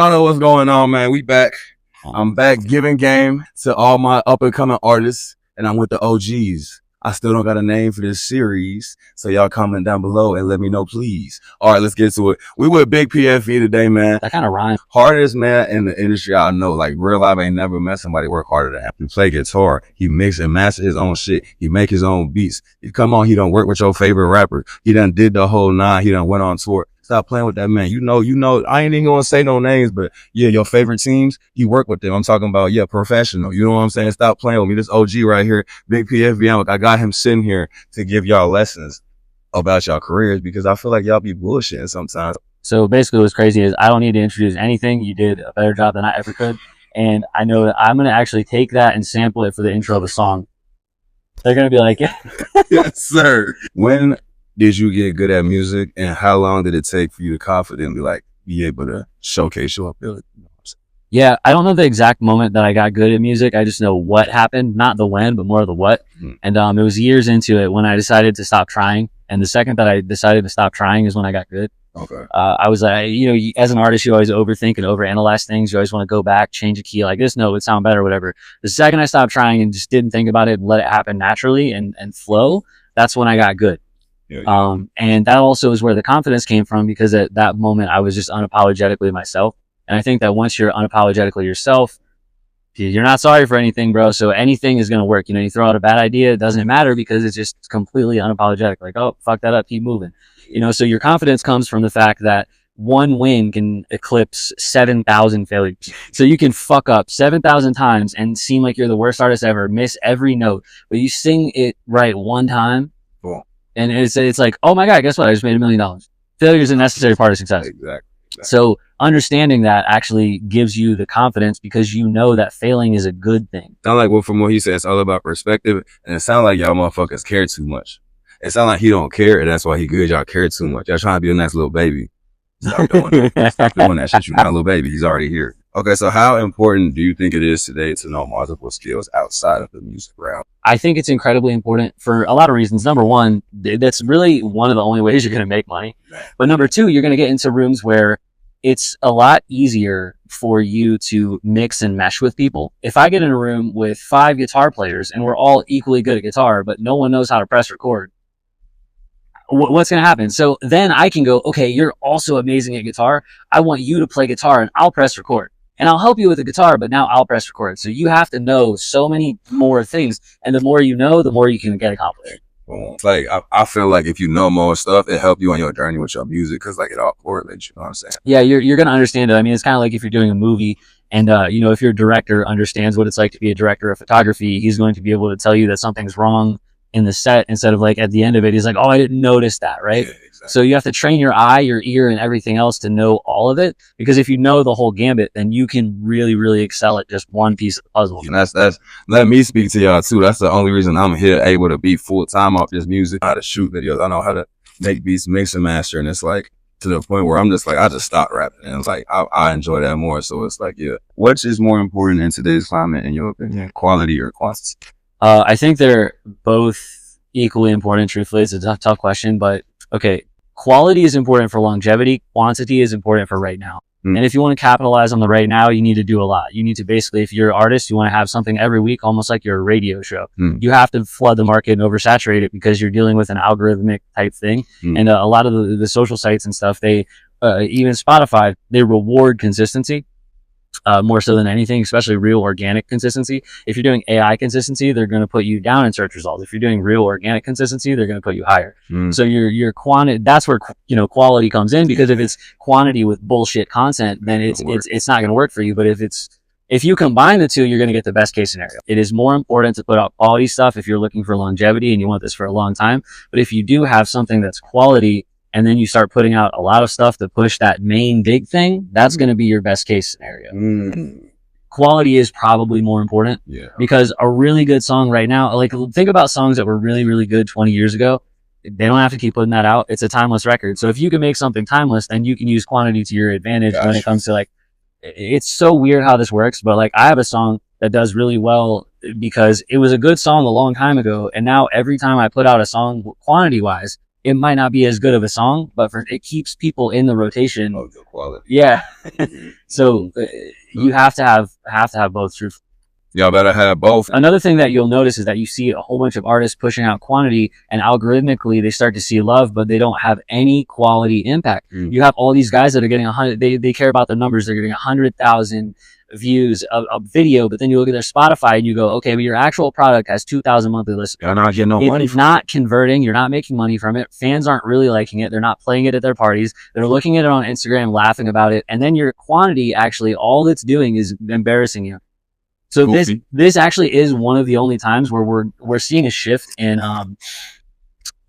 I don't know what's going on, man. We back. I'm back giving game to all my up and coming artists, and I'm with the OGs. I still don't got a name for this series, so y'all comment down below and let me know, please. All right, let's get to it. We with Big PFE today, man. That kind of rhymes. Hardest man in the industry I know. Like, real life ain't never met somebody work harder than him. He play guitar. He mix and master his own shit. He make his own beats. He come on, he don't work with your favorite rapper. He done did the whole nine. He done went on tour. Stop playing with that man. You know, I ain't even gonna say no names, but yeah, your favorite teams, you work with them. I'm talking about, yeah, professional. You know what I'm saying? Stop playing with me. This OG right here, Big PFB, I got him sitting here to give y'all lessons about y'all careers because I feel like y'all be bullshitting sometimes. So basically what's crazy is I don't need to introduce anything. You did a better job than I ever could. And I know that I'm going to actually take that and sample it for the intro of a song. They're going to be like, yeah. Yes, sir. When did you get good at music, and how long did it take for you to confidently be able to showcase your ability? Yeah, I don't know the exact moment that I got good at music. I just know what happened, not the when, but more the what. And it was years into it when I decided to stop trying. And the second that I decided to stop trying is when I got good. Okay. I was like, as an artist, you always overthink and overanalyze things. You always want to go back, change a key like this. No, it would sound better, whatever. The second I stopped trying and just didn't think about it, let it happen naturally and flow, that's when I got good. Yeah. And that also is where the confidence came from, because at that moment I was just unapologetically myself. And I think that once you're unapologetically yourself, you're not sorry for anything, bro. So anything is going to work. You throw out a bad idea, it doesn't matter because it's just completely unapologetic. Like, oh, fuck that up, keep moving. So your confidence comes from the fact that one win can eclipse 7,000 failures. So you can fuck up 7,000 times and seem like you're the worst artist ever, miss every note, but you sing it right one time. Cool. And it's like, oh my God, guess what? I just made $1 million. Failure is a necessary part of success. Exactly. So understanding that actually gives you the confidence because you know that failing is a good thing. Sound like, from what he said, it's all about perspective. And it sounds like y'all motherfuckers care too much. It sounds like he don't care, and that's why he good. Y'all care too much. Y'all trying to be a nice little baby. Stop doing that. Stop doing that shit. You're not a little baby. He's already here. Okay, so how important do you think it is today to know multiple skills outside of the music realm? I think it's incredibly important for a lot of reasons. Number one, that's really one of the only ways you're going to make money. But number two, you're going to get into rooms where it's a lot easier for you to mix and mesh with people. If I get in a room with 5 guitar players and we're all equally good at guitar, but no one knows how to press record, what's going to happen? So then I can go, okay, you're also amazing at guitar. I want you to play guitar and I'll press record. And I'll help you with the guitar, but now I'll press record. So you have to know so many more things. And the more you know, the more you can get accomplished. It's like, I feel like if you know more stuff, it helps you on your journey with your music because it all correlates, you know what I'm saying? Yeah, you're going to understand it. I mean, it's kind of like if you're doing a movie and, if your director understands what it's like to be a director of photography, he's going to be able to tell you that something's wrong in the set instead of at the end of it, he's like, oh, I didn't notice that, right? Yeah, exactly. So you have to train your eye, your ear, and everything else to know all of it, because if you know the whole gambit, then you can really, really excel at just one piece of the puzzle. And that's let me speak to y'all too. That's the only reason I'm here able to be full time off this music. I know how to shoot videos. I know how to make beats, mix and master, and it's to the point where I'm just I just stopped rapping, and it's I enjoy that more. So it's yeah. Which is more important in today's climate, in your opinion, quality or quantity? I think they're both equally important, truthfully. It's a tough question, but okay. Quality is important for longevity. Quantity is important for right now. And if you want to capitalize on the right now, you need to do a lot. You need to basically, if you're an artist, you want to have something every week, almost like your radio show. You have to flood the market and oversaturate it because you're dealing with an algorithmic type thing. And a lot of the social sites and stuff, they, even Spotify, they reward consistency. More so than anything, especially real organic consistency. If you're doing AI consistency, they're going to put you down in search results. If you're doing real organic consistency, they're going to put you higher. So your quantity, that's where, quality comes in, because if it's quantity with bullshit content, then it's not going to work for you. But if you combine the two, you're going to get the best case scenario. It is more important to put out quality stuff if you're looking for longevity and you want this for a long time. But if you do have something that's quality, and then you start putting out a lot of stuff to push that main big thing, that's going to be your best case scenario. Quality is probably more important, because a really good song right now, think about songs that were really, really good 20 years ago. They don't have to keep putting that out. It's a timeless record. So if you can make something timeless, then you can use quantity to your advantage when it comes to it's so weird how this works, but I have a song that does really well because it was a good song a long time ago. And now every time I put out a song quantity wise, it might not be as good of a song, but it keeps people in the rotation. Oh, good quality. Yeah. So you have to have both, truth. Y'all better have both. Another thing that you'll notice is that you see a whole bunch of artists pushing out quantity, and algorithmically they start to see love, but they don't have any quality impact. You have all these guys that are getting 100, they care about the numbers. They're getting 100,000 views of a video, but then you look at their Spotify and you go, okay, but your actual product has 2,000 monthly listeners. You're not getting no money. It's not converting. You're not making money from it. Fans aren't really liking it. They're not playing it at their parties. They're looking at it on Instagram, laughing about it. And then your quantity, actually, all it's doing is embarrassing you. So this actually is one of the only times where we're seeing a shift in,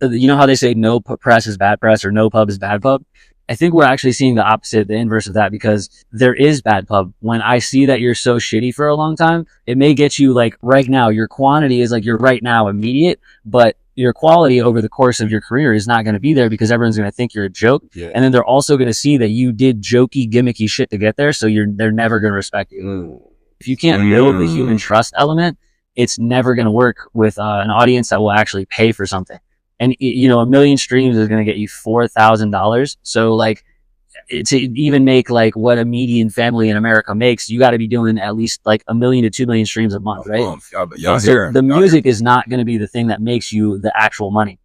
you know how they say no press is bad press or no pub is bad pub? I think we're actually seeing the opposite, the inverse of that, because there is bad pub. When I see that you're so shitty for a long time, it may get you like right now, your quantity is like you're right now immediate, but your quality over the course of your career is not going to be there because everyone's going to think you're a joke. Yeah. And then they're also going to see that you did jokey, gimmicky shit to get there. So they're never going to respect you. If you can't build the human trust element, it's never going to work with an audience that will actually pay for something. And, you know, 1 million streams is going to get you $4,000. So like to even make like what a median family in America makes, you got to be doing at least like 1 million to 2 million streams a month, right? The music is not going to be the thing that makes you the actual money.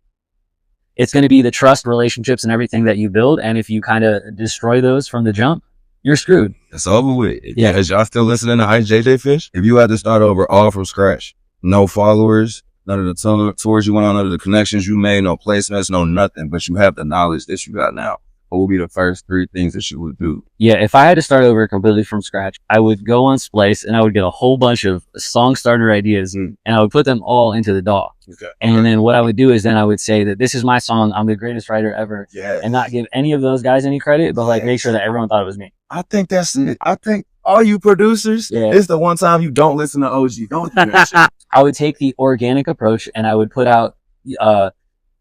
It's going to be the trust, relationships, and everything that you build. And if you kind of destroy those from the jump, you're screwed. It's over with. Yeah. Is y'all still listening to IJJ Fish? If you had to start over all from scratch, no followers, none of the tours you went on, none of the connections you made, no placements, no nothing, but you have the knowledge that you got now, what would be the first 3 things that you would do? Yeah, if I had to start over completely from scratch, I would go on Splice and I would get a whole bunch of song starter ideas and I would put them all into the DAW. Okay. And then what I would do is then I would say that this is my song, I'm the greatest writer ever, and not give any of those guys any credit, but like make sure that everyone thought it was me. I think that's it. I think all you producers, it's the one time you don't listen to OG. Don't do that shit. I would take the organic approach and I would put out,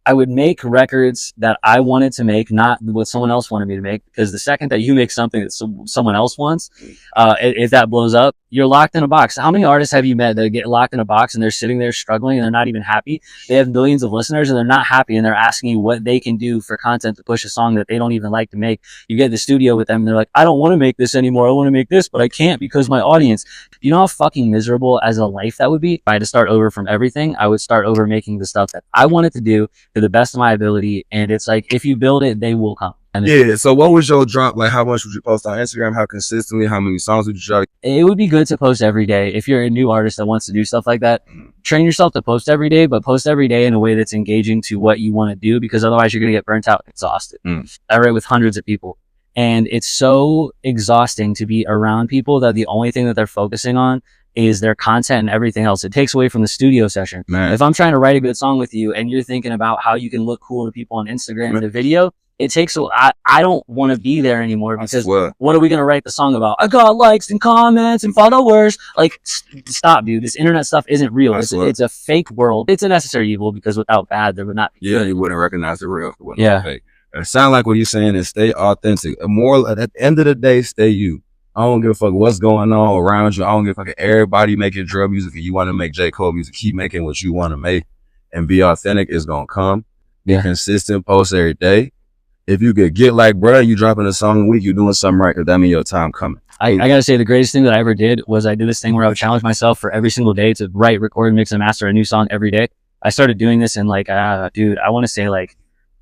I would make records that I wanted to make, not what someone else wanted me to make. Because the second that you make something that someone else wants, if that blows up, you're locked in a box. How many artists have you met that get locked in a box and they're sitting there struggling and they're not even happy? They have millions of listeners and they're not happy and they're asking you what they can do for content to push a song that they don't even like to make. You get in the studio with them and they're like, I don't want to make this anymore. I want to make this, but I can't because my audience. You know how fucking miserable as a life that would be? If I had to start over from everything, I would start over making the stuff that I wanted to do to the best of my ability. And it's like, if you build it, they will come. Yeah. So what was your drop? Like, how much would you post on Instagram? How consistently? How many songs would you drop? It would be good to post every day. If you're a new artist that wants to do stuff like that, train yourself to post every day, but post every day in a way that's engaging to what you want to do, because otherwise you're going to get burnt out, exhausted. I write with hundreds of people and it's so exhausting to be around people that the only thing that they're focusing on is their content and everything else. It takes away from the studio session. Man. If I'm trying to write a good song with you and you're thinking about how you can look cool to people on Instagram in the video, it takes I don't want to be there anymore because what are we going to write the song about? I got likes and comments and followers. Like, stop, dude. This internet stuff isn't real. It's a fake world. It's a necessary evil because without bad, there would not be. Yeah, you wouldn't recognize the real. Yeah. Fake. It sounds like what you're saying is stay authentic. More at the end of the day, stay you. I don't give a fuck what's going on around you. I don't give a fuck. Everybody making drug music and you want to make J. Cole music. Keep making what you want to make and be authentic. It's going to come. Be consistent, post every day. If you could get like, bro, you dropping a song a week, you're doing something right, because that means your time coming. I got to say, the greatest thing that I ever did was I did this thing where I would challenge myself for every single day to write, record, mix, and master a new song every day. I started doing this in like, dude, I want to say like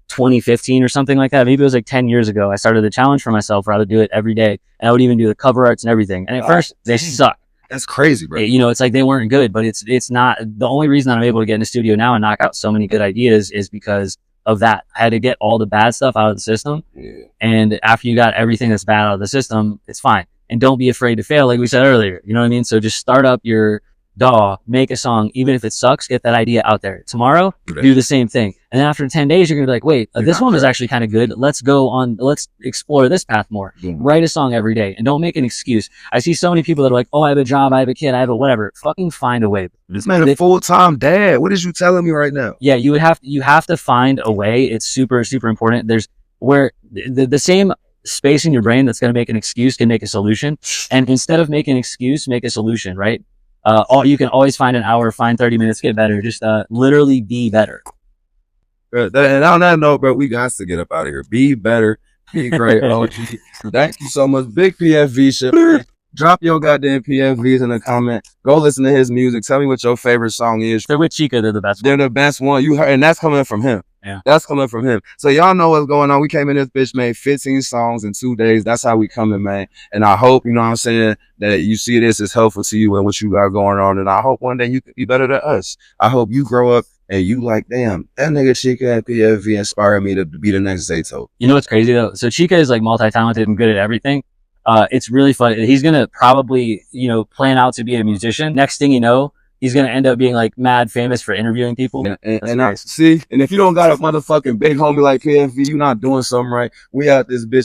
2015 or something like that. Maybe it was like 10 years ago. I started the challenge for myself where I would do it every day. And I would even do the cover arts and everything. And at first, they suck. That's crazy, bro. You know, it's like they weren't good, but it's not. The only reason that I'm able to get in the studio now and knock out so many good ideas is because of that. I had to get all the bad stuff out of the system. Yeah. And after you got everything that's bad out of the system, it's fine. And don't be afraid to fail, like we said earlier. You know what I mean? So just start up your DAW, make a song, even if it sucks, get that idea out there. Tomorrow, do the same thing. And then after 10 days, you're going to be like, wait, this one was actually kind of good. Let's explore this path more. Write a song every day and don't make an excuse. I see so many people that are like, oh, I have a job, I have a kid, I have a whatever. Fucking find a way. This man a full-time dad. What is you telling me right now? Yeah, you have to find a way. It's super, super important. There's where the same space in your brain that's going to make an excuse can make a solution. And instead of making an excuse, make a solution, right? You can always find an hour, find 30 minutes, get better. Just literally be better. And on that note, bro, we got to get up out of here. Be better. Be great, OG. Thank you so much. Big PFV shit. Drop your goddamn PFVs in the comment. Go listen to his music. Tell me what your favorite song is. They're with CHIKAH. They're the best. They're the best one you heard, and that's coming from him. Yeah. That's coming from him. So y'all know what's going on. We came in this bitch, made 15 songs in 2 days. That's how we coming, man. And I hope, you know what I'm saying, that you see this is helpful to you and what you got going on. And I hope one day you can be better than us. I hope you grow up and you like, damn, that nigga CHIKAH at PFV inspired me to be the next Zato. You know what's crazy though? So CHIKAH is like multi-talented and good at everything. It's really fun. He's going to probably, you know, plan out to be a musician. Next thing you know, he's going to end up being like mad famous for interviewing people. Yeah, and I see, and if you don't got a motherfucking big homie like PFV, you not doing something right. We out this bitch.